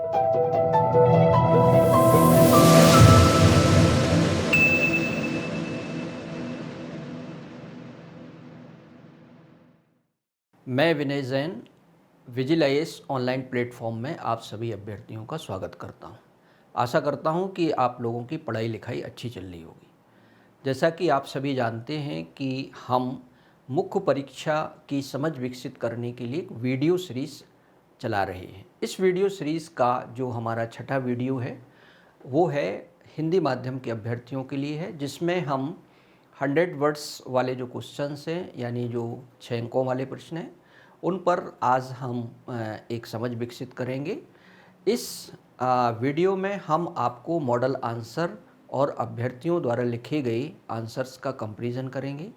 मैं Vinay Jain Vigil IAS online platform में आप सभी अभ्यर्थियों का स्वागत करता हूं। आशा करता हूं कि आप लोगों की पढ़ाई लिखाई अच्छी चल रही होगी। जैसा कि आप सभी जानते हैं कि हम मुख्य परीक्षा की समझ विकसित करने के लिए एक वीडियो सीरीज़ चला रहे हैं। इस वीडियो सीरीज़ का जो हमारा छठा वीडियो है वो है हिंदी माध्यम के अभ्यर्थियों के लिए है, जिसमें हम 100 वर्ड्स वाले जो क्वेश्चंस हैं यानी जो 6 अंकों वाले प्रश्न हैं उन पर आज हम एक समझ विकसित करेंगे। इस वीडियो में हम आपको मॉडल आंसर और अभ्यर्थियों द्वारा लिखे गए आंसर्स का कंपैरिजन करेंगे।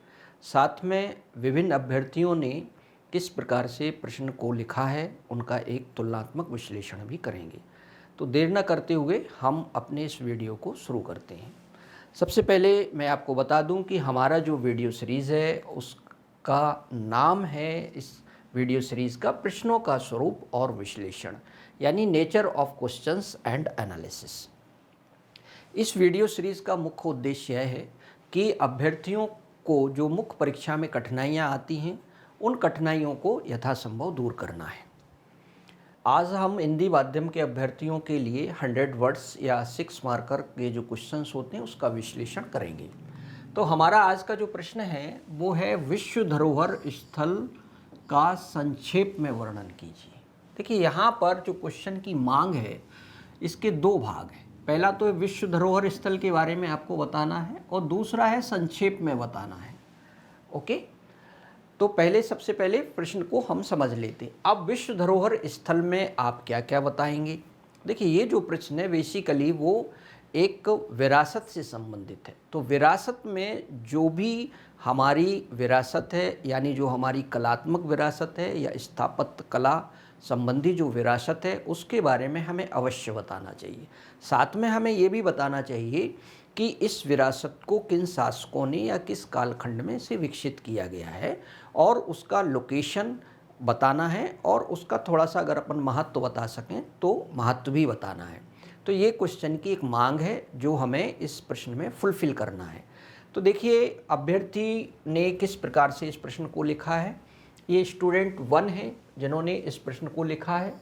साथ में विभिन्न अभ्यर्थियों ने किस प्रकार से प्रश्न को लिखा है उनका एक तुलनात्मक विश्लेषण भी करेंगे। तो देर न करते हुए हम अपने इस वीडियो को शुरू करते हैं। सबसे पहले मैं आपको बता दूं कि हमारा जो वीडियो सीरीज़ है उसका नाम है इस वीडियो सीरीज़ का प्रश्नों का स्वरूप और विश्लेषण, यानी nature of questions and analysis. इस वीडियो सीरीज़ का मुख्य उद्देश्य यह है कि अभ्यर्थियों को जो मुख्य परीक्षा में कठिनाइयाँ आती हैं उन कठिनाइयों को यथासंभव दूर करना है। आज हम हिंदी माध्यम के अभ्यर्थियों के लिए 100 वर्ड्स या 6 मार्कर के जो क्वेश्चंस होते हैं उसका विश्लेषण करेंगे। तो हमारा आज का जो प्रश्न है वो है विश्व धरोहर स्थल का संक्षेप में वर्णन कीजिए। देखिए यहाँ पर जो क्वेश्चन की मांग है इसके दो भाग हैं। पहला तो विश्व धरोहर स्थल के बारे में आपको बताना है और दूसरा है संक्षेप में बताना है। ओके, तो सबसे पहले प्रश्न को हम समझ लेते हैं। अब विश्व धरोहर स्थल में आप क्या क्या बताएंगे। देखिए ये जो प्रश्न है बेसिकली वो एक विरासत से संबंधित है। तो विरासत में जो भी हमारी विरासत है यानी जो हमारी कलात्मक विरासत है या स्थापत्य कला संबंधी जो विरासत है उसके बारे में हमें अवश्य बताना चाहिए। साथ में हमें ये भी बताना चाहिए कि इस विरासत को किन शासकों ने या किस कालखंड में से विकसित किया गया है और उसका लोकेशन बताना है और उसका थोड़ा सा अगर अपन महत्व बता सकें तो महत्व भी बताना है। तो ये क्वेश्चन की एक मांग है जो हमें इस प्रश्न में फुलफिल करना है। तो देखिए अभ्यर्थी ने किस प्रकार से इस प्रश्न को लिखा है। ये स्टूडेंट 1 है जिन्होंने इस प्रश्न को लिखा है।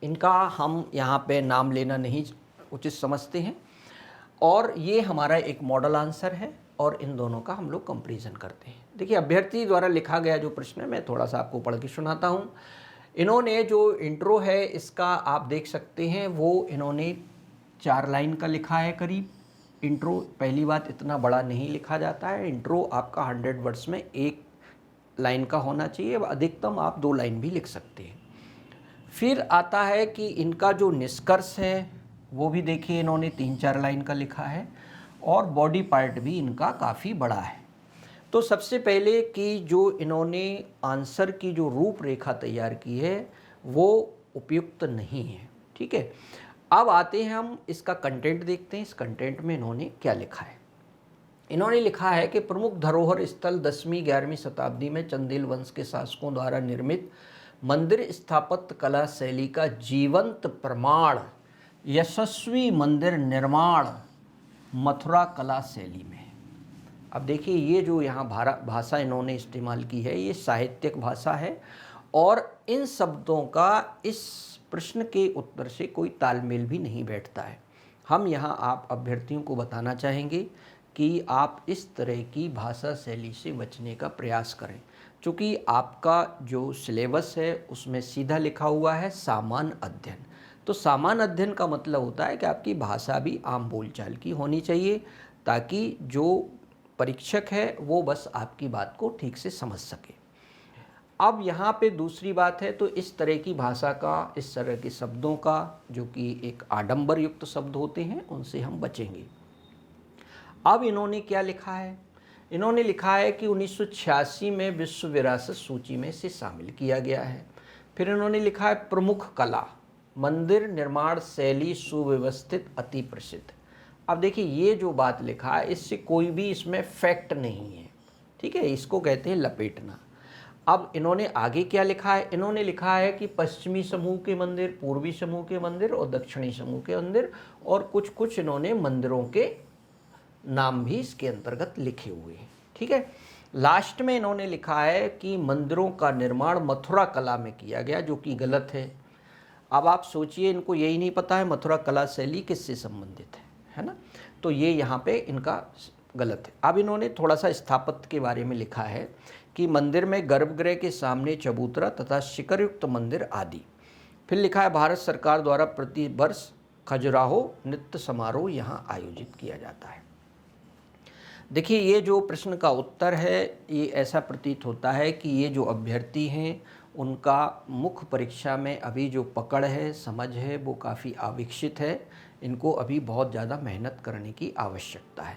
इनका हम यहाँ पे नाम लेना नहीं उचित समझते हैं और ये हमारा एक मॉडल आंसर है और इन दोनों का हम लोग कंपैरिजन करते हैं। देखिए अभ्यर्थी द्वारा लिखा गया जो प्रश्न है मैं थोड़ा सा आपको पढ़ के सुनाता हूँ। इन्होंने जो इंट्रो है इसका आप देख सकते हैं वो इन्होंने 4 लाइन का लिखा है करीब। इंट्रो पहली बात इतना बड़ा नहीं लिखा जाता है। इंट्रो आपका 100 वर्ड्स में 1 लाइन का होना चाहिए, अधिकतम आप 2 लाइन भी लिख सकते हैं। फिर आता है कि इनका जो निष्कर्ष है वो भी देखिए इन्होंने 3-4 लाइन का लिखा है और बॉडी पार्ट भी इनका काफ़ी बड़ा है। तो सबसे पहले कि जो इन्होंने आंसर की जो रूपरेखा तैयार की है वो उपयुक्त नहीं है। ठीक है, अब आते हैं हम इसका कंटेंट देखते हैं। इस कंटेंट में इन्होंने क्या लिखा है। इन्होंने लिखा है कि प्रमुख धरोहर स्थल 10वीं 11वीं शताब्दी में चंदेल वंश के शासकों द्वारा निर्मित मंदिर स्थापत्य कला शैली का जीवंत प्रमाण यशस्वी मंदिर निर्माण मथुरा कला शैली में। अब देखिए ये जो यहाँ भाषा इन्होंने इस्तेमाल की है ये साहित्यिक भाषा है और इन शब्दों का इस प्रश्न के उत्तर से कोई तालमेल भी नहीं बैठता है। हम यहाँ आप अभ्यर्थियों को बताना चाहेंगे कि आप इस तरह की भाषा शैली से बचने का प्रयास करें, क्योंकि आपका जो सिलेबस है उसमें सीधा लिखा हुआ है सामान्य अध्ययन। तो सामान्य अध्ययन का मतलब होता है कि आपकी भाषा भी आम बोलचाल की होनी चाहिए ताकि जो परीक्षक है वो बस आपकी बात को ठीक से समझ सके। अब यहाँ पे दूसरी बात है, तो इस तरह की भाषा का, इस तरह के शब्दों का जो कि एक आडंबर युक्त शब्द होते हैं उनसे हम बचेंगे। अब इन्होंने क्या लिखा है। इन्होंने लिखा है कि 1986 में विश्व विरासत सूची में से शामिल किया गया है। फिर इन्होंने लिखा है प्रमुख कला मंदिर निर्माण शैली सुव्यवस्थित अति प्रसिद्ध। अब देखिए ये जो बात लिखा है इससे कोई भी इसमें फैक्ट नहीं है। ठीक है, इसको कहते हैं लपेटना। अब इन्होंने आगे क्या लिखा है, इन्होंने लिखा है कि पश्चिमी समूह के मंदिर, पूर्वी समूह के मंदिर और दक्षिणी समूह के मंदिर, और कुछ कुछ इन्होंने मंदिरों के नाम भी इसके अंतर्गत लिखे हुए हैं। ठीक है, लास्ट में इन्होंने लिखा है कि मंदिरों का निर्माण मथुरा कला में किया गया, जो कि गलत है। अब आप सोचिए, इनको यही नहीं पता है मथुरा कला शैली किससे संबंधित है ना, तो ये यहाँ पे इनका गलत है। अब इन्होंने थोड़ा सा स्थापत्य के बारे में लिखा है कि मंदिर में गर्भगृह के सामने चबूतरा तथा शिखरयुक्त मंदिर आदि। फिर लिखा है भारत सरकार द्वारा प्रतिवर्ष खजुराहो नृत्य समारोह यहाँ आयोजित किया जाता है। देखिए, ये जो प्रश्न का उत्तर है, ये ऐसा प्रतीत होता है कि ये जो अभ्यर्थी हैं उनका मुख्य परीक्षा में अभी जो पकड़ है, समझ है, वो काफ़ी अविकसित है। इनको अभी बहुत ज़्यादा मेहनत करने की आवश्यकता है।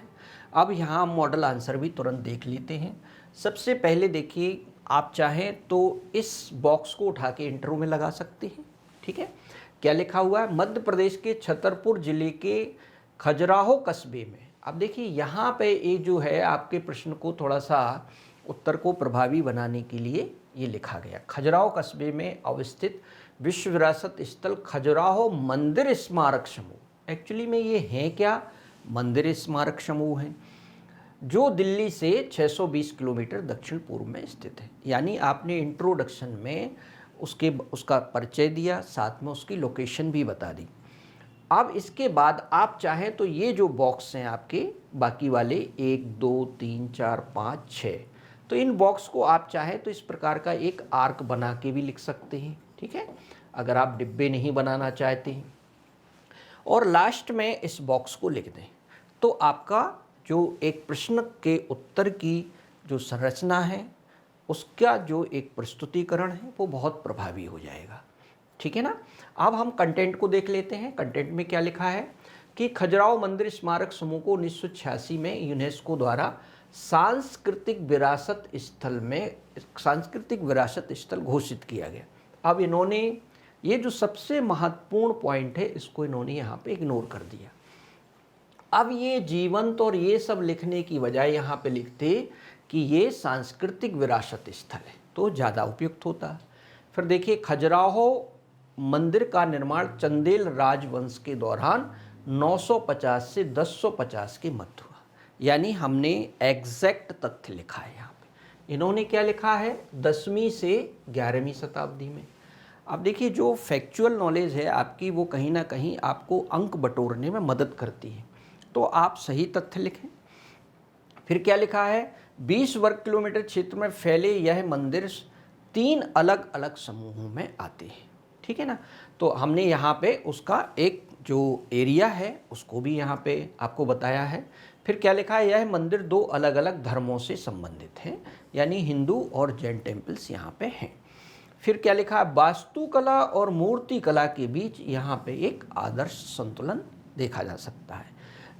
अब यहाँ मॉडल आंसर भी तुरंत देख लेते हैं। सबसे पहले देखिए, आप चाहें तो इस बॉक्स को उठा के इंटरव्यू में लगा सकते हैं। ठीक है, क्या लिखा हुआ है, मध्य प्रदेश के छतरपुर जिले के खजुराहो कस्बे में। अब देखिए, यहाँ पे ये जो है आपके प्रश्न को थोड़ा सा उत्तर को प्रभावी बनाने के लिए ये लिखा गया। खजुराहो कस्बे में अवस्थित विश्व विरासत स्थल खजुराहो मंदिर स्मारक समूह, एक्चुअली में ये हैं क्या, मंदिर स्मारक समूह हैं, जो दिल्ली से 620 किलोमीटर दक्षिण पूर्व में स्थित है। यानी आपने इंट्रोडक्शन में उसका परिचय दिया, साथ में उसकी लोकेशन भी बता दी। अब इसके बाद आप चाहें तो ये जो बॉक्स हैं आपके बाकी वाले 1 2 3 4 5 6, तो इन बॉक्स को आप चाहें तो इस प्रकार का एक आर्क बना के भी लिख सकते हैं। ठीक है, अगर आप डिब्बे नहीं बनाना चाहते हैं, और लास्ट में इस बॉक्स को लिख दें, तो आपका जो एक प्रश्न के उत्तर की जो संरचना है, उसका जो एक प्रस्तुतिकरण है, वो बहुत प्रभावी हो जाएगा। ठीक है ना। अब हम कंटेंट को देख लेते हैं। कंटेंट में क्या लिखा है कि खजुराहो मंदिर स्मारक समूह को 1986 में यूनेस्को द्वारा सांस्कृतिक विरासत स्थल घोषित किया गया। अब इन्होंने ये जो सबसे महत्वपूर्ण पॉइंट है, इसको इन्होंने यहाँ पे इग्नोर कर दिया। अब ये जीवंत और ये सब लिखने की बजाय यहाँ पे लिखते कि ये सांस्कृतिक विरासत स्थल है, तो ज़्यादा उपयुक्त होता। फिर देखिए, खजुराहो मंदिर का निर्माण चंदेल राजवंश के दौरान 950 से 1050 के मध्य हुआ। यानी हमने एग्जैक्ट तथ्य लिखा है यहाँ पे। इन्होंने क्या लिखा है, 10वीं से 11वीं शताब्दी में। अब देखिए, जो फैक्चुअल नॉलेज है आपकी, वो कहीं ना कहीं आपको अंक बटोरने में मदद करती है, तो आप सही तथ्य लिखें। फिर क्या लिखा है, 20 वर्ग किलोमीटर क्षेत्र में फैले यह मंदिर 3 अलग अलग समूहों में आते हैं। ठीक है ना, तो हमने यहाँ पे उसका एक जो एरिया है उसको भी यहाँ पे आपको बताया है। फिर क्या लिखा है, यह मंदिर 2 अलग अलग धर्मों से संबंधित हैं, यानी हिंदू और जैन टेम्पल्स यहाँ पे हैं। फिर क्या लिखा है, वास्तुकला और मूर्ति कला के बीच यहाँ पे एक आदर्श संतुलन देखा जा सकता है,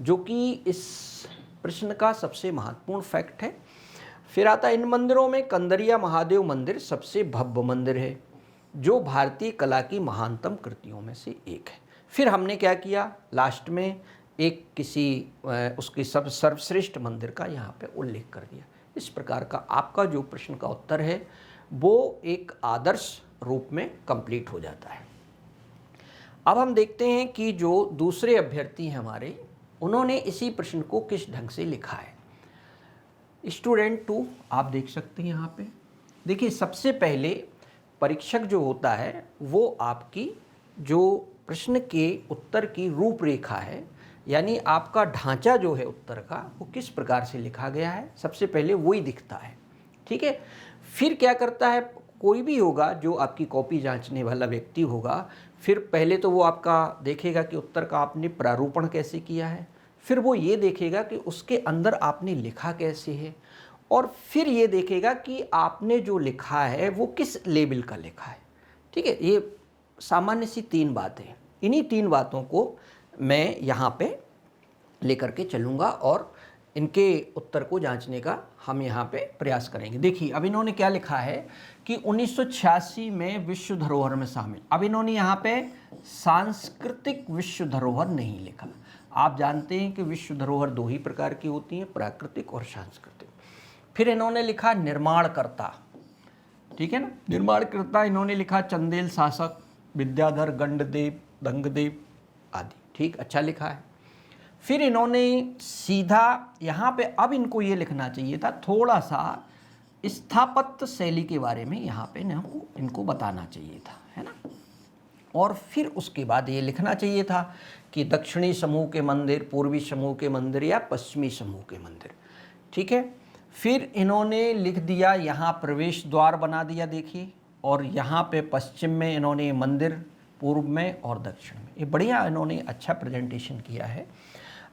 जो कि इस प्रश्न का सबसे महत्वपूर्ण फैक्ट है। फिर आता है, इन मंदिरों में कंदरिया महादेव मंदिर सबसे भव्य मंदिर है, जो भारतीय कला की महानतम कृतियों में से एक है। फिर हमने क्या किया, लास्ट में एक किसी उसकी सर्वश्रेष्ठ मंदिर का यहाँ पे उल्लेख कर दिया। इस प्रकार का आपका जो प्रश्न का उत्तर है वो एक आदर्श रूप में कंप्लीट हो जाता है। अब हम देखते हैं कि जो दूसरे अभ्यर्थी हैं हमारे, उन्होंने इसी प्रश्न को किस ढंग से लिखा है। स्टूडेंट 2 आप देख सकते हैं यहाँ पे। देखिए, सबसे पहले परीक्षक जो होता है वो आपकी जो प्रश्न के उत्तर की रूपरेखा है, यानी आपका ढांचा जो है उत्तर का, वो किस प्रकार से लिखा गया है, सबसे पहले वही दिखता है। ठीक है, फिर क्या करता है, कोई भी होगा जो आपकी कॉपी जांचने वाला व्यक्ति होगा, फिर पहले तो वो आपका देखेगा कि उत्तर का आपने प्रारूपण कैसे किया है, फिर वो ये देखेगा कि उसके अंदर आपने लिखा कैसे है, और फिर ये देखेगा कि आपने जो लिखा है वो किस लेवल का लिखा है। ठीक है, ये सामान्य सी 3 बातें हैं। इन्हीं 3 बातों को मैं यहाँ पे लेकर के चलूँगा और इनके उत्तर को जांचने का हम यहाँ पे प्रयास करेंगे। देखिए, अब इन्होंने क्या लिखा है कि 1986 में विश्व धरोहर में शामिल। अब इन्होंने यहाँ पे सांस्कृतिक विश्व धरोहर नहीं लिखा। आप जानते हैं कि विश्व धरोहर 2 ही प्रकार की होती हैं, प्राकृतिक और सांस्कृतिक। फिर इन्होंने लिखा निर्माणकर्ता, ठीक है ना। निर्माणकर्ता इन्होंने लिखा चंदेल शासक, विद्याधर, गंडदेव, दंगदेव आदि। ठीक, अच्छा लिखा है। फिर इन्होंने सीधा यहाँ पे अब इनको ये लिखना चाहिए था, थोड़ा सा स्थापत्य शैली के बारे में यहाँ पे इनको बताना चाहिए था, है ना। और फिर उसके बाद ये लिखना चाहिए था कि दक्षिणी समूह के मंदिर, पूर्वी समूह के मंदिर या पश्चिमी समूह के मंदिर। ठीक है। फिर इन्होंने लिख दिया, यहाँ प्रवेश द्वार बना दिया देखिए, और यहाँ पे पश्चिम में इन्होंने मंदिर, पूर्व में और दक्षिण में। ये बढ़िया इन्होंने अच्छा प्रेजेंटेशन किया है।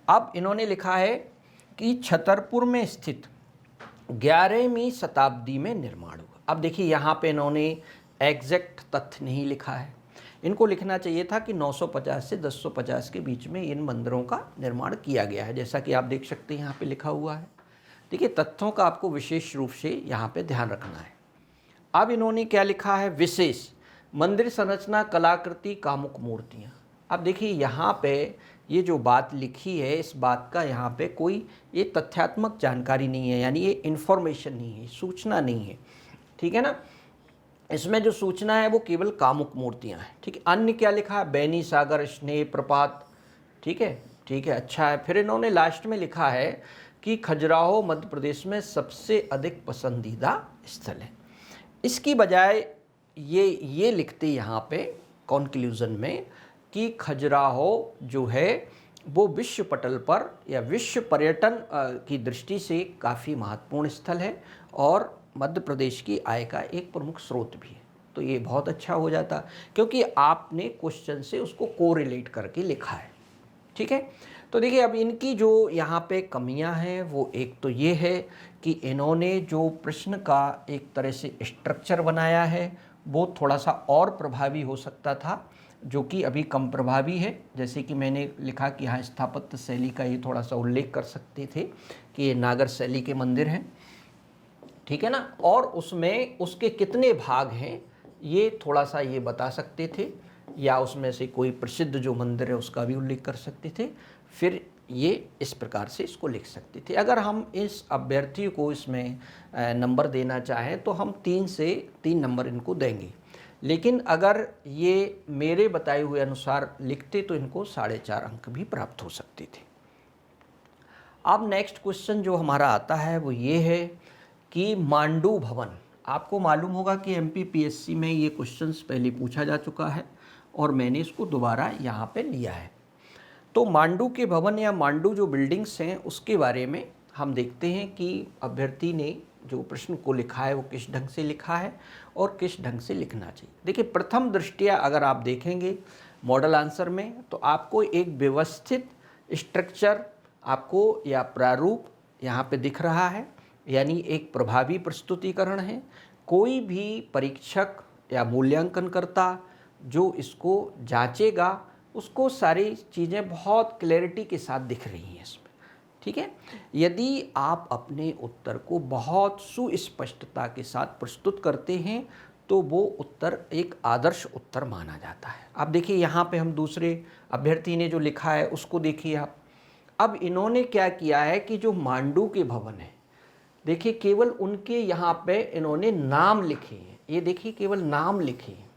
अब इन्होंने लिखा है कि छतरपुर में स्थित 11वीं शताब्दी में निर्माण हुआ। अब देखिए यहाँ पे इन्होंने एग्जैक्ट तथ्य नहीं लिखा है, इनको लिखना चाहिए था कि 950 से 1050 के बीच में इन मंदिरों का निर्माण किया गया है, जैसा कि आप देख सकते हैं यहाँ पे लिखा हुआ है। देखिए तथ्यों का आपको विशेष रूप से यहाँ पे ध्यान रखना है। अब इन्होंने क्या लिखा है, विशेष मंदिर संरचना, कलाकृति, कामुक मूर्तियाँ। अब देखिए यहाँ पे ये जो बात लिखी है, इस बात का यहाँ पे कोई ये तथ्यात्मक जानकारी नहीं है, यानी ये इन्फॉर्मेशन नहीं है, सूचना नहीं है। ठीक है ना। इसमें जो सूचना है वो केवल कामुक मूर्तियाँ हैं। ठीक है। अन्य क्या लिखा है, बैनी सागर, स्नेह प्रपात। ठीक है, ठीक है, अच्छा है। फिर इन्होंने लास्ट में लिखा है कि खजुराहो मध्य प्रदेश में सबसे अधिक पसंदीदा स्थल है। इसकी बजाय ये लिखते यहाँ पे कॉन्क्लूज़न में कि खजुराहो जो है वो विश्व पटल पर या विश्व पर्यटन की दृष्टि से काफ़ी महत्वपूर्ण स्थल है और मध्य प्रदेश की आय का एक प्रमुख स्रोत भी है। तो ये बहुत अच्छा हो जाता, क्योंकि आपने क्वेश्चन से उसको कोरिलेट करके लिखा है। ठीक है। तो देखिए अब इनकी जो यहाँ पे कमियाँ हैं वो एक तो ये है कि इन्होंने जो प्रश्न का एक तरह से स्ट्रक्चर बनाया है वो थोड़ा सा और प्रभावी हो सकता था, जो कि अभी कम प्रभावी है। जैसे कि मैंने लिखा कि यहाँ स्थापत्य शैली का ये थोड़ा सा उल्लेख कर सकते थे कि ये नागर शैली के मंदिर हैं। ठीक है ना। और उसमें उसके कितने भाग हैं ये थोड़ा सा ये बता सकते थे, या उसमें से कोई प्रसिद्ध जो मंदिर है उसका भी उल्लेख कर सकते थे। फिर ये इस प्रकार से इसको लिख सकते थे। अगर हम इस अभ्यर्थी को इसमें नंबर देना चाहें तो हम 3 से 3 नंबर इनको देंगे, लेकिन अगर ये मेरे बताए हुए अनुसार लिखते तो इनको 4.5 अंक भी प्राप्त हो सकते थे। अब नेक्स्ट क्वेश्चन जो हमारा आता है वो ये है कि मांडू भवन। आपको मालूम होगा कि MPPSC में ये क्वेश्चंस पहले पूछा जा चुका है और मैंने इसको दोबारा यहाँ पे लिया है। तो मांडू के भवन या मांडू जो बिल्डिंग्स हैं उसके बारे में हम देखते हैं कि अभ्यर्थी ने जो प्रश्न को लिखा है वो किस ढंग से लिखा है और किस ढंग से लिखना चाहिए। देखिए प्रथम दृष्टया अगर आप देखेंगे मॉडल आंसर में तो आपको एक व्यवस्थित स्ट्रक्चर आपको या प्रारूप यहाँ पे दिख रहा है, यानी एक प्रभावी प्रस्तुतिकरण है। कोई भी परीक्षक या मूल्यांकनकर्ता जो इसको जांचेगा उसको सारी चीज़ें बहुत क्लैरिटी के साथ दिख रही हैं इसमें। ठीक है। यदि आप अपने उत्तर को बहुत सुस्पष्टता के साथ प्रस्तुत करते हैं तो वो उत्तर एक आदर्श उत्तर माना जाता है। अब देखिए यहाँ पे हम दूसरे अभ्यर्थी ने जो लिखा है उसको देखिए आप। अब इन्होंने क्या किया है कि जो मांडू के भवन है, देखिए केवल उनके यहाँ पे इन्होंने नाम लिखे हैं। ये देखिए केवल नाम लिखे हैं,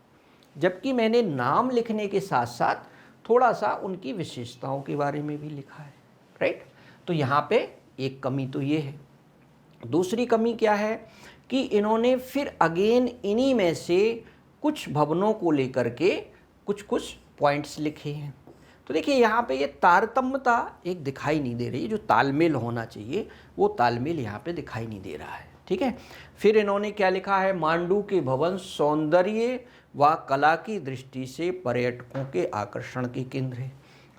जबकि मैंने नाम लिखने के साथ साथ थोड़ा सा उनकी विशेषताओं के बारे में भी लिखा है। राइट। तो यहाँ पे एक कमी तो ये है। दूसरी कमी क्या है कि इन्होंने फिर अगेन इन्हीं में से कुछ भवनों को लेकर के कुछ पॉइंट्स लिखे हैं। तो देखिए यहाँ पे ये तारतम्यता एक दिखाई नहीं दे रही, जो तालमेल होना चाहिए वो तालमेल यहाँ पे दिखाई नहीं दे रहा है। ठीक है। फिर इन्होंने क्या लिखा है, मांडू के भवन सौंदर्य व कला की दृष्टि से पर्यटकों के आकर्षण के केंद्र है।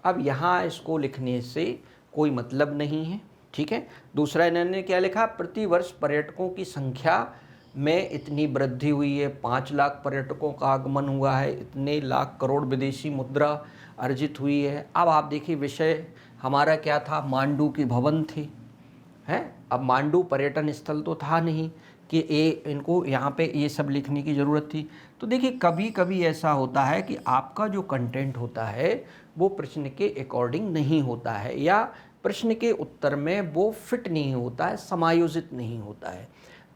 अब यहाँ इसको लिखने से कोई मतलब नहीं है। ठीक है। दूसरा इन्होंने क्या लिखा, प्रतिवर्ष पर्यटकों की संख्या में इतनी वृद्धि हुई है, 5 लाख पर्यटकों का आगमन हुआ है, इतने लाख करोड़ विदेशी मुद्रा अर्जित हुई है। अब आप देखिए विषय हमारा क्या था, मांडू के भवन थे, हैं। अब मांडू पर्यटन स्थल तो था नहीं कि इनको यहाँ पे ये सब लिखने की ज़रूरत थी। तो देखिए कभी कभी ऐसा होता है कि आपका जो कंटेंट होता है वो प्रश्न के अकॉर्डिंग नहीं होता है, या प्रश्न के उत्तर में वो फिट नहीं होता है, समायोजित नहीं होता है।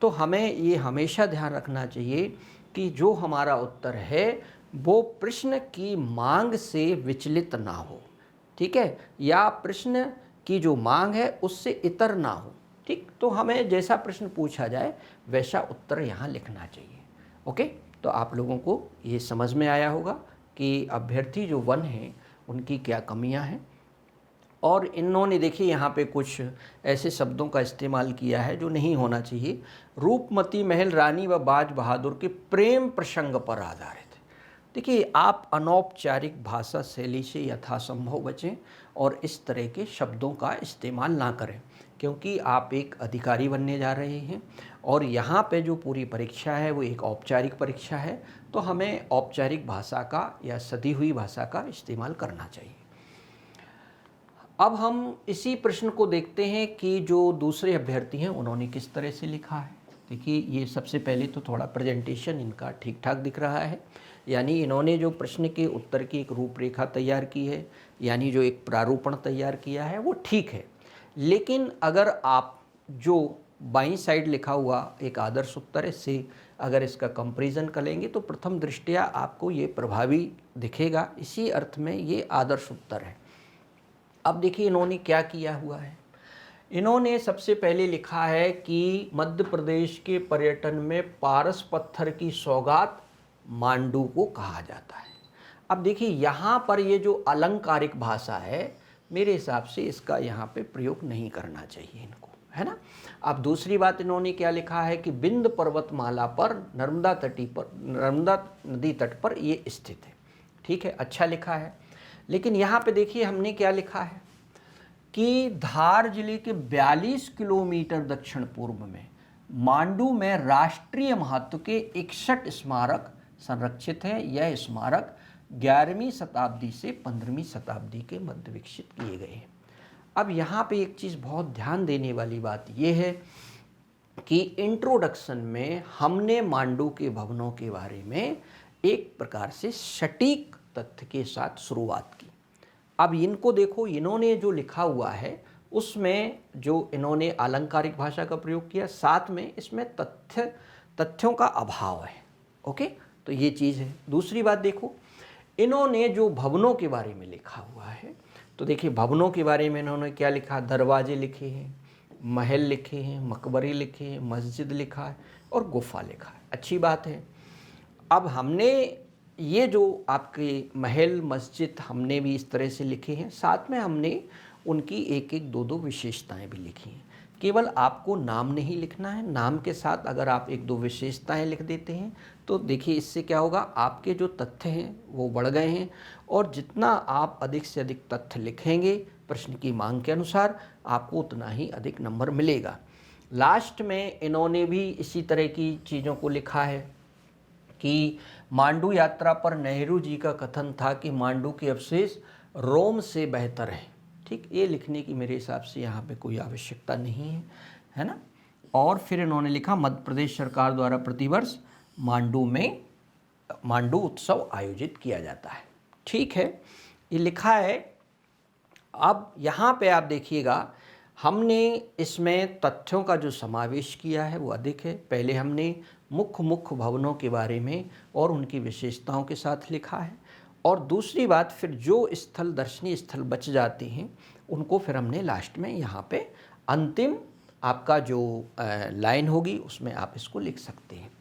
तो हमें ये हमेशा ध्यान रखना चाहिए कि जो हमारा उत्तर है वो प्रश्न की मांग से विचलित ना हो, ठीक है, या प्रश्न की जो मांग है उससे इतर ना हो। ठीक, तो हमें जैसा प्रश्न पूछा जाए वैसा उत्तर यहाँ लिखना चाहिए। ओके, तो आप लोगों को ये समझ में आया होगा कि अभ्यर्थी जो 1 हैं उनकी क्या कमियां हैं। और इन्होंने देखिए यहाँ पे कुछ ऐसे शब्दों का इस्तेमाल किया है जो नहीं होना चाहिए। रूपमती महल रानी व बाज बहादुर के प्रेम प्रसंग पर आधारित। देखिए, आप अनौपचारिक भाषा शैली से यथासंभव बचें और इस तरह के शब्दों का इस्तेमाल ना करें, क्योंकि आप एक अधिकारी बनने जा रहे हैं और यहाँ पे जो पूरी परीक्षा है वो एक औपचारिक परीक्षा है, तो हमें औपचारिक भाषा का या सदी हुई भाषा का इस्तेमाल करना चाहिए। अब हम इसी प्रश्न को देखते हैं कि जो दूसरे अभ्यर्थी हैं उन्होंने किस तरह से लिखा है। देखिए, ये सबसे पहले तो थोड़ा प्रेजेंटेशन इनका ठीक ठाक दिख रहा है, यानी इन्होंने जो प्रश्न के उत्तर की एक रूपरेखा तैयार की है, यानी जो एक प्रारूपण तैयार किया है वो ठीक है। लेकिन अगर आप जो बाईं साइड लिखा हुआ एक आदर्श उत्तर है से अगर इसका कंपैरिजन करेंगे तो प्रथम दृष्टया आपको ये प्रभावी दिखेगा, इसी अर्थ में ये आदर्श उत्तर है। अब देखिए इन्होंने क्या किया हुआ है। इन्होंने सबसे पहले लिखा है कि मध्य प्रदेश के पर्यटन में पारस पत्थर की सौगात मांडू को कहा जाता है। अब देखिए यहाँ पर ये जो अलंकारिक भाषा है, मेरे हिसाब से इसका यहाँ पे प्रयोग नहीं करना चाहिए इनको, है ना। अब दूसरी बात इन्होंने क्या लिखा है कि बिंद पर्वतमाला पर नर्मदा नदी तट पर ये स्थित है। ठीक है, अच्छा लिखा है। लेकिन यहाँ पे देखिए हमने क्या लिखा है कि धार जिले के 42 किलोमीटर दक्षिण पूर्व में मांडू में राष्ट्रीय महत्व के 61 स्मारक संरक्षित हैं। यह स्मारक 11वीं शताब्दी से 15वीं शताब्दी के मध्य विकसित किए गए हैं। अब यहाँ पे एक चीज़ बहुत ध्यान देने वाली बात यह है कि इंट्रोडक्शन में हमने मांडू के भवनों के बारे में एक प्रकार से सटीक तथ्य के साथ शुरुआत की। अब इनको देखो, इन्होंने जो लिखा हुआ है उसमें जो इन्होंने अलंकारिक भाषा का प्रयोग किया, साथ में इसमें तथ्यों का अभाव है। ओके, तो ये चीज़ है। दूसरी बात देखो, इन्होंने जो भवनों के बारे में लिखा हुआ है, तो देखिए भवनों के बारे में इन्होंने क्या लिखा, दरवाजे लिखे हैं, महल लिखे हैं, मकबरे लिखे हैं, मस्जिद लिखा है और गुफा लिखा है। अच्छी बात है। अब हमने ये जो आपके महल मस्जिद हमने भी इस तरह से लिखे हैं, साथ में हमने उनकी एक एक दो दो विशेषताएं भी लिखी हैं। केवल आपको नाम नहीं लिखना है, नाम के साथ अगर आप एक दो विशेषताएं लिख देते हैं तो देखिए इससे क्या होगा, आपके जो तथ्य हैं वो बढ़ गए हैं। और जितना आप अधिक से अधिक तथ्य लिखेंगे प्रश्न की मांग के अनुसार, आपको उतना ही अधिक नंबर मिलेगा। लास्ट में इन्होंने भी इसी तरह की चीज़ों को लिखा है कि मांडू यात्रा पर नेहरू जी का कथन था कि मांडू के अवशेष रोम से बेहतर हैं। ठीक, ये लिखने की मेरे हिसाब से यहाँ पे कोई आवश्यकता नहीं है, है ना। और फिर इन्होंने लिखा मध्य प्रदेश सरकार द्वारा प्रतिवर्ष मांडू उत्सव आयोजित किया जाता है। ठीक है, ये लिखा है। अब यहाँ पे आप देखिएगा, हमने इसमें तथ्यों का जो समावेश किया है वो अधिक है। पहले हमने मुख्य भवनों के बारे में और उनकी विशेषताओं के साथ लिखा है, और दूसरी बात फिर जो स्थल दर्शनीय स्थल बच जाते हैं उनको फिर हमने लास्ट में यहाँ पे अंतिम आपका जो लाइन होगी उसमें आप इसको लिख सकते हैं।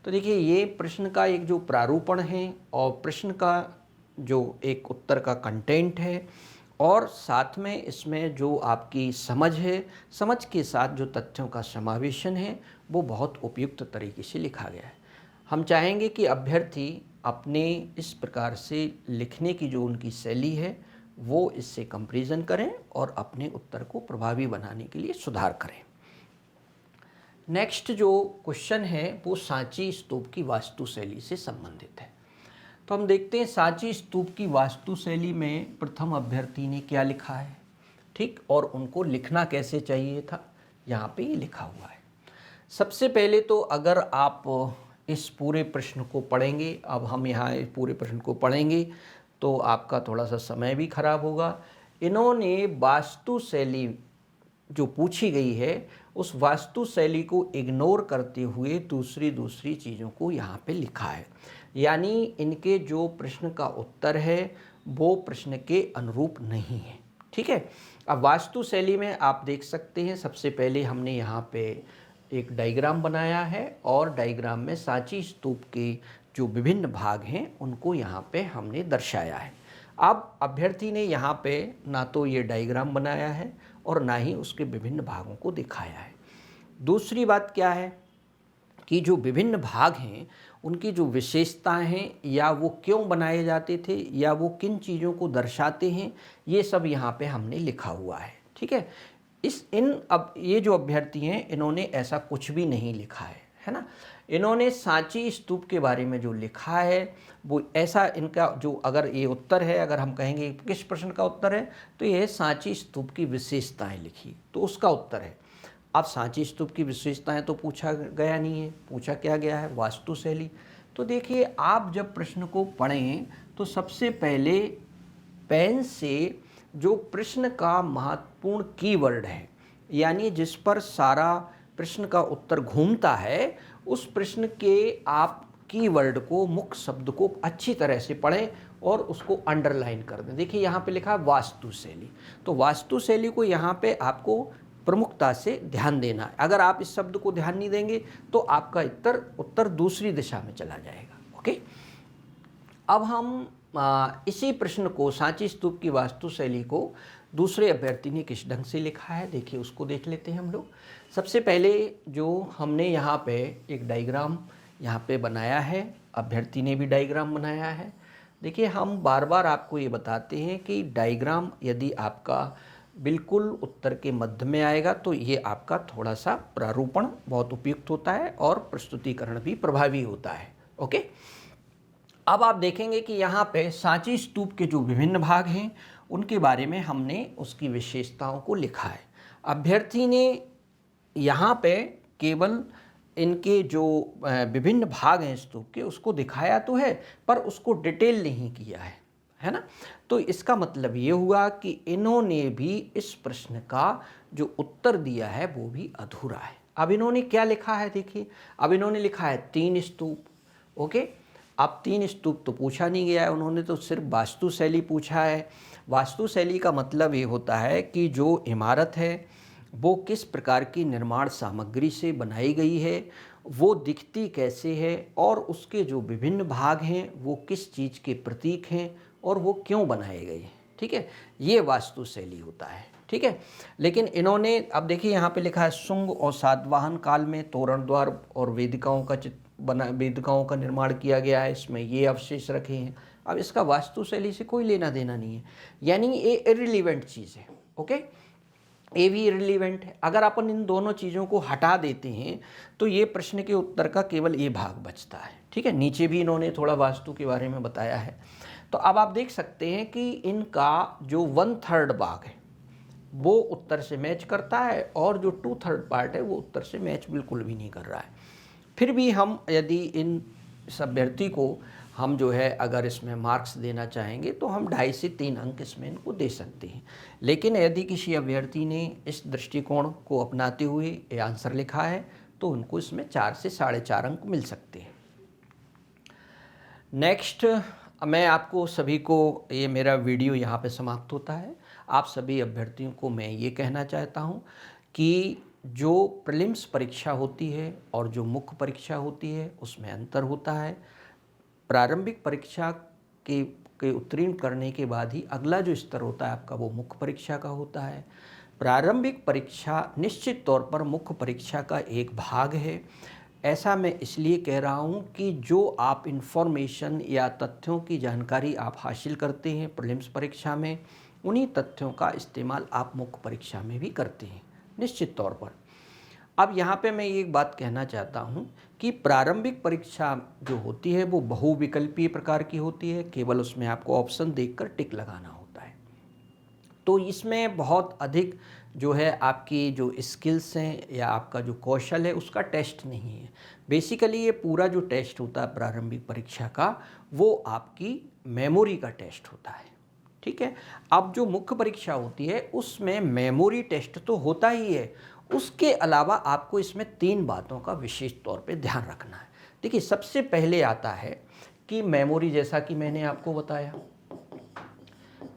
तो देखिए ये प्रश्न का एक जो प्रारूपण है और प्रश्न का जो एक उत्तर का कंटेंट है, और साथ में इसमें जो आपकी समझ है, समझ के साथ जो तथ्यों का समावेशन है वो बहुत उपयुक्त तरीके से लिखा गया है। हम चाहेंगे कि अभ्यर्थी अपने इस प्रकार से लिखने की जो उनकी शैली है वो इससे कंपैरिजन करें और अपने उत्तर को प्रभावी बनाने के लिए सुधार करें। नेक्स्ट जो क्वेश्चन है वो सांची स्तूप की वास्तुशैली से संबंधित है। तो हम देखते हैं सांची स्तूप की वास्तुशैली में प्रथम अभ्यर्थी ने क्या लिखा है, ठीक, और उनको लिखना कैसे चाहिए था, यहाँ पे ये लिखा हुआ है। सबसे पहले तो अगर आप इस पूरे प्रश्न को पढ़ेंगे, अब हम यहाँ इस पूरे प्रश्न को पढ़ेंगे तो आपका थोड़ा सा समय भी खराब होगा। इन्होंने वास्तुशैली जो पूछी गई है उस वास्तु शैली को इग्नोर करते हुए दूसरी चीज़ों को यहाँ पे लिखा है। यानी इनके जो प्रश्न का उत्तर है वो प्रश्न के अनुरूप नहीं है। ठीक है। अब वास्तु शैली में आप देख सकते हैं, सबसे पहले हमने यहाँ पे एक डायग्राम बनाया है और डायग्राम में सांची स्तूप के जो विभिन्न भाग हैं उनको यहाँ पे हमने दर्शाया है। अब अभ्यर्थी ने यहाँ पे ना तो ये डायग्राम बनाया है और ना ही उसके विभिन्न भागों को दिखाया है। दूसरी बात क्या है कि जो विभिन्न भाग हैं उनकी जो विशेषताएं हैं या वो क्यों बनाए जाते थे या वो किन चीज़ों को दर्शाते हैं, ये सब यहाँ पे हमने लिखा हुआ है। ठीक है। अब ये जो अभ्यर्थी हैं इन्होंने ऐसा कुछ भी नहीं लिखा है ना। इन्होंने सांची स्तूप के बारे में जो लिखा है वो ऐसा, इनका जो अगर ये उत्तर है, अगर हम कहेंगे किस प्रश्न का उत्तर है तो ये है सांची स्तूप की विशेषताएं लिखी, तो उसका उत्तर है। अब सांची स्तूप की विशेषताएं तो पूछा गया नहीं है, पूछा क्या गया है वास्तु शैली। तो देखिए आप जब प्रश्न को पढ़ें तो सबसे पहले पेन से जो प्रश्न का महत्वपूर्ण कीवर्ड है, यानी जिस पर सारा प्रश्न का उत्तर घूमता है, उस प्रश्न के आप कीवर्ड को, मुख्य शब्द को अच्छी तरह से पढ़ें और उसको अंडरलाइन कर दें। देखिए यहाँ पे लिखा है वास्तु शैली, तो वास्तु शैली को यहाँ पे आपको प्रमुखता से ध्यान देना है। अगर आप इस शब्द को ध्यान नहीं देंगे तो आपका उत्तर दूसरी दिशा में चला जाएगा। ओके। अब हम इसी प्रश्न को, सांची स्तूप की वास्तु शैली को दूसरे अभ्यर्थी ने किस ढंग से लिखा है, देखिए उसको देख लेते हैं हम लोग। सबसे पहले जो हमने यहाँ पे एक डायग्राम यहाँ पे बनाया है, अभ्यर्थी ने भी डायग्राम बनाया है। देखिए हम बार बार आपको ये बताते हैं कि डायग्राम यदि आपका बिल्कुल उत्तर के मध्य में आएगा तो ये आपका थोड़ा सा प्रारूपण बहुत उपयुक्त होता है और प्रस्तुतिकरण भी प्रभावी होता है। ओके। अब आप देखेंगे कि यहाँ पे सांची स्तूप के जो विभिन्न भाग हैं उनके बारे में हमने उसकी विशेषताओं को लिखा है। अभ्यर्थी ने यहाँ पे केवल इनके जो विभिन्न भाग हैं स्तूप के उसको दिखाया तो है पर उसको डिटेल नहीं किया है ना। तो इसका मतलब ये हुआ कि इन्होंने भी इस प्रश्न का जो उत्तर दिया है वो भी अधूरा है। अब इन्होंने क्या लिखा है देखिए, अब इन्होंने लिखा है 3 स्तूप। ओके। अब 3 स्तूप तो पूछा नहीं गया है, उन्होंने तो सिर्फ वास्तु शैली पूछा है। वास्तु शैली का मतलब ये होता है कि जो इमारत है वो किस प्रकार की निर्माण सामग्री से बनाई गई है, वो दिखती कैसे है और उसके जो विभिन्न भाग हैं वो किस चीज़ के प्रतीक हैं और वो क्यों बनाए गए हैं। ठीक है, ये वास्तु शैली होता है। ठीक है। लेकिन इन्होंने, अब देखिए यहाँ पे लिखा है शुंग और सातवाहन काल में तोरण द्वार और वेदिकाओं का निर्माण किया गया है, इसमें ये अवशेष रखे हैं। अब इसका वास्तु शैली से कोई लेना देना नहीं है, यानी ये इररिलेवेंट चीज़ है। ओके, ये भी इररिलेवेंट है। अगर अपन इन दोनों चीज़ों को हटा देते हैं तो ये प्रश्न के उत्तर का केवल ये भाग बचता है। ठीक है, नीचे भी इन्होंने थोड़ा वास्तु के बारे में बताया है। तो अब आप देख सकते हैं कि इनका जो 1/3 भाग है वो उत्तर से मैच करता है और जो 2/3 पार्ट है वो उत्तर से मैच बिल्कुल भी नहीं कर रहा है। फिर भी हम यदि इन अभ्यर्थी को हम जो है अगर इसमें मार्क्स देना चाहेंगे तो हम 2.5 से 3 अंक इसमें इनको दे सकते हैं। लेकिन यदि किसी अभ्यर्थी ने इस दृष्टिकोण को अपनाते हुए ये आंसर लिखा है तो उनको इसमें 4 से 4.5 अंक मिल सकते हैं। नेक्स्ट, मैं आपको सभी को, ये मेरा वीडियो यहाँ पे समाप्त होता है। आप सभी अभ्यर्थियों को मैं ये कहना चाहता हूँ कि जो प्रीलिम्स परीक्षा होती है और जो मुख्य परीक्षा होती है उसमें अंतर होता है। प्रारंभिक परीक्षा के उत्तीर्ण करने के बाद ही अगला जो स्तर होता है आपका वो मुख्य परीक्षा का होता है। प्रारंभिक परीक्षा निश्चित तौर पर मुख्य परीक्षा का एक भाग है। ऐसा मैं इसलिए कह रहा हूँ कि जो आप इन्फॉर्मेशन या तथ्यों की जानकारी आप हासिल करते हैं प्रीलिम्स परीक्षा में, उन्हीं तथ्यों का इस्तेमाल आप मुख्य परीक्षा में भी करते हैं निश्चित तौर पर। अब यहाँ पे मैं एक बात कहना चाहता हूँ कि प्रारंभिक परीक्षा जो होती है वो बहुविकल्पीय प्रकार की होती है, केवल उसमें आपको ऑप्शन देखकर टिक लगाना होता है। तो इसमें बहुत अधिक जो है आपकी जो स्किल्स हैं या आपका जो कौशल है उसका टेस्ट नहीं है। बेसिकली ये पूरा जो टेस्ट होता है प्रारंभिक परीक्षा का वो आपकी मेमोरी का टेस्ट होता है। ठीक है। अब जो मुख्य परीक्षा होती है उसमें मेमोरी टेस्ट तो होता ही है, उसके अलावा आपको इसमें 3 बातों का विशेष तौर पे ध्यान रखना है। देखिए, सबसे पहले आता है कि मेमोरी, जैसा कि मैंने आपको बताया।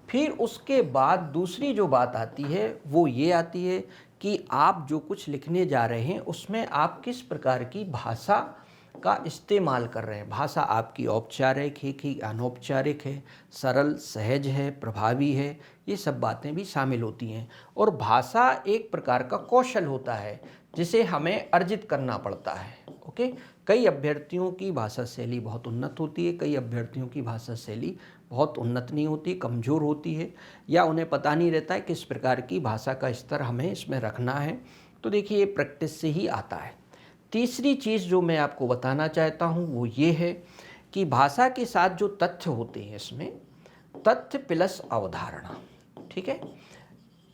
फिर उसके बाद दूसरी जो बात आती है वो ये आती है कि आप जो कुछ लिखने जा रहे हैं उसमें आप किस प्रकार की भाषा का इस्तेमाल कर रहे हैं। भाषा आपकी औपचारिक है कि अनौपचारिक है, सरल, सहज है, प्रभावी है, ये सब बातें भी शामिल होती हैं। और भाषा एक प्रकार का कौशल होता है जिसे हमें अर्जित करना पड़ता है। ओके, कई अभ्यर्थियों की भाषा शैली बहुत उन्नत होती है, कई अभ्यर्थियों की भाषा शैली बहुत उन्नत नहीं होती, कमज़ोर होती है, या उन्हें पता नहीं रहता है किस प्रकार की भाषा का स्तर हमें इसमें रखना है। तो देखिए, ये प्रैक्टिस से ही आता है। तीसरी चीज़ जो मैं आपको बताना चाहता हूँ वो ये है कि भाषा के साथ जो तथ्य होते हैं, इसमें तथ्य प्लस अवधारणा, ठीक है,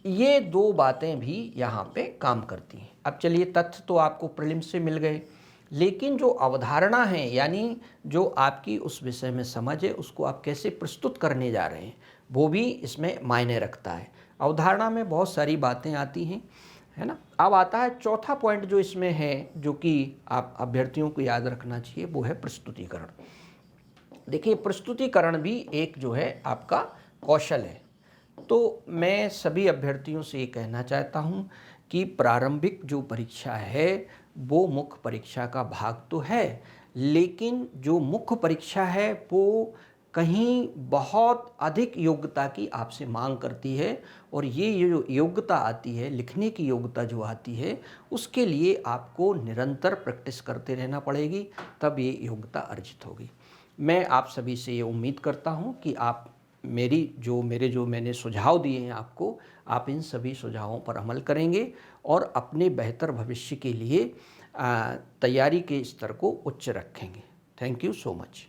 ये 2 बातें भी यहाँ पे काम करती हैं। अब चलिए, तथ्य तो आपको प्रीलिम्स से मिल गए, लेकिन जो अवधारणा है, यानी जो आपकी उस विषय में समझ है, उसको आप कैसे प्रस्तुत करने जा रहे हैं, वो भी इसमें मायने रखता है। अवधारणा में बहुत सारी बातें आती हैं, है ना। अब आता है चौथा पॉइंट जो इसमें है, जो कि आप अभ्यर्थियों को याद रखना चाहिए, वो है प्रस्तुतिकरण। देखिए, प्रस्तुतिकरण भी एक जो है आपका कौशल है। तो मैं सभी अभ्यर्थियों से ये कहना चाहता हूँ कि प्रारंभिक जो परीक्षा है वो मुख्य परीक्षा का भाग तो है, लेकिन जो मुख्य परीक्षा है वो कहीं बहुत अधिक योग्यता की आपसे मांग करती है। और ये जो योग्यता आती है, लिखने की योग्यता जो आती है, उसके लिए आपको निरंतर प्रैक्टिस करते रहना पड़ेगी, तब ये योग्यता अर्जित होगी। मैं आप सभी से ये उम्मीद करता हूँ कि आप मेरे जो मैंने सुझाव दिए हैं आपको, आप इन सभी सुझावों पर अमल करेंगे और अपने बेहतर भविष्य के लिए तैयारी के स्तर को उच्च रखेंगे। Thank you so much.